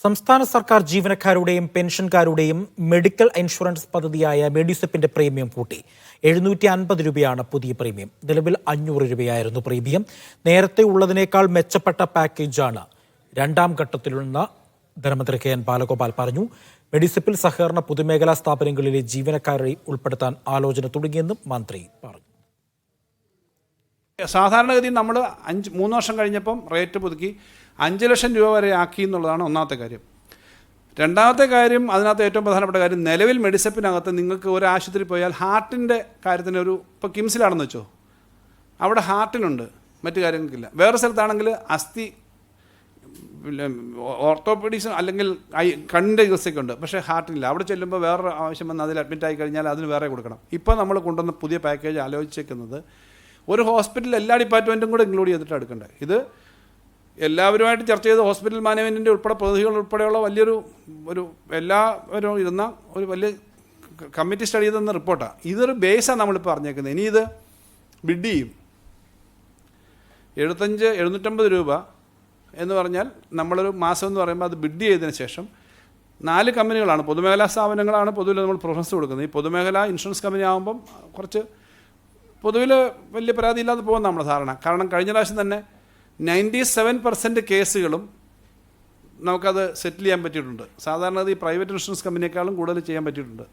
സംസ്ഥാന സർക്കാർ ജീവനക്കാരുടെയും പെൻഷൻകാരുടെയും മെഡിക്കൽ ഇൻഷുറൻസ് പദ്ധതിയായ മെഡിസെപ്പിന്റെ പ്രീമിയം കൂട്ടി 750 രൂപയാണ് പുതിയ പ്രീമിയം. നിലവിൽ 500 രൂപയായിരുന്നു പ്രീമിയം. നേരത്തെ ഉള്ളതിനേക്കാൾ മെച്ചപ്പെട്ട പാക്കേജാണ് രണ്ടാം ഘട്ടത്തിലുള്ള ധനമന്ത്രി കെ എൻ ബാലഗോപാൽ പറഞ്ഞു. മെഡിസെപ്പിൽ സഹകരണ പൊതുമേഖലാ സ്ഥാപനങ്ങളിലെ ജീവനക്കാരെ ഉൾപ്പെടുത്താൻ ആലോചന തുടങ്ങിയെന്നും മന്ത്രി പറഞ്ഞു. സാധാരണഗതിയിൽ നമ്മൾ 3 വർഷം കഴിഞ്ഞപ്പം റേറ്റ് പുതുക്കി 5 ലക്ഷം രൂപ വരെ ആക്കി എന്നുള്ളതാണ് ഒന്നാമത്തെ കാര്യം. രണ്ടാമത്തെ കാര്യം, അതിനകത്ത് ഏറ്റവും പ്രധാനപ്പെട്ട കാര്യം, നിലവിൽ മെഡിസെപ്പിനകത്ത് നിങ്ങൾക്ക് ഒരു ആശുപത്രി പോയാൽ ഹാർട്ടിൻ്റെ കാര്യത്തിന് ഇപ്പോൾ കിംസിലാണെന്ന് വെച്ചോ, അവിടെ ഹാർട്ടിനുണ്ട്, മറ്റു കാര്യങ്ങൾക്കില്ല. വേറെ സ്ഥലത്താണെങ്കിൽ അസ്ഥി, ഓർത്തോപീഡിക്സ് അല്ലെങ്കിൽ കണ്ണിൻ്റെ ചികിത്സയ്ക്കുണ്ട്, പക്ഷേ ഹാർട്ടിനില്ല. അവിടെ ചെല്ലുമ്പോൾ വേറൊരു ആവശ്യം വന്ന് അതിൽ അഡ്മിറ്റ് ആയി കഴിഞ്ഞാൽ അതിന് വേറെ കൊടുക്കണം. ഇപ്പോൾ നമ്മൾ കൊണ്ടുവന്ന പുതിയ പാക്കേജ് ആലോചിച്ചേക്കുന്നത് ഒരു ഹോസ്പിറ്റലിൽ എല്ലാ ഡിപ്പാർട്ട്മെൻറ്റും കൂടെ ഇൻക്ലൂഡ് ചെയ്തിട്ട് എടുക്കേണ്ടത്. ഇത് എല്ലാവരുമായിട്ട് ചർച്ച ചെയ്ത് ഹോസ്പിറ്റൽ മാനേജ്മെൻറ്റിൻ്റെ ഉൾപ്പെടെ പ്രതിനിധികൾ ഉൾപ്പെടെയുള്ള വലിയൊരു എല്ലാവരും ഇരുന്ന ഒരു വലിയ കമ്മിറ്റി സ്റ്റഡി ചെയ്തെന്ന റിപ്പോർട്ടാണ്. ഇതൊരു ബേസാണ് നമ്മളിപ്പോൾ പറഞ്ഞേക്കുന്നത്. ഇനി ഇത് ബിഡ് ചെയ്യും. 750 രൂപ എന്ന് പറഞ്ഞാൽ നമ്മളൊരു മാസം എന്ന് പറയുമ്പോൾ അത് ബിഡ് ചെയ്തതിന് ശേഷം 4 കമ്പനികളാണ്, പൊതുമേഖലാ സ്ഥാപനങ്ങളാണ് പൊതുവിൽ നമ്മൾ പ്രിഫറൻസ് കൊടുക്കുന്നത്. ഈ പൊതുമേഖലാ ഇൻഷുറൻസ് കമ്പനി ആകുമ്പം കുറച്ച് പൊതുവിൽ വലിയ പരാതി ഇല്ലാതെ പോകുന്ന നമ്മുടെ ധാരണ. കാരണം കഴിഞ്ഞ പ്രാവശ്യം തന്നെ 97% കേസുകളും നമുക്കത് സെറ്റിൽ ചെയ്യാൻ പറ്റിയിട്ടുണ്ട്. സാധാരണ ഈ പ്രൈവറ്റ് ഇൻഷുറൻസ് കമ്പനിയേക്കാളും കൂടുതൽ ചെയ്യാൻ പറ്റിയിട്ടുണ്ട്.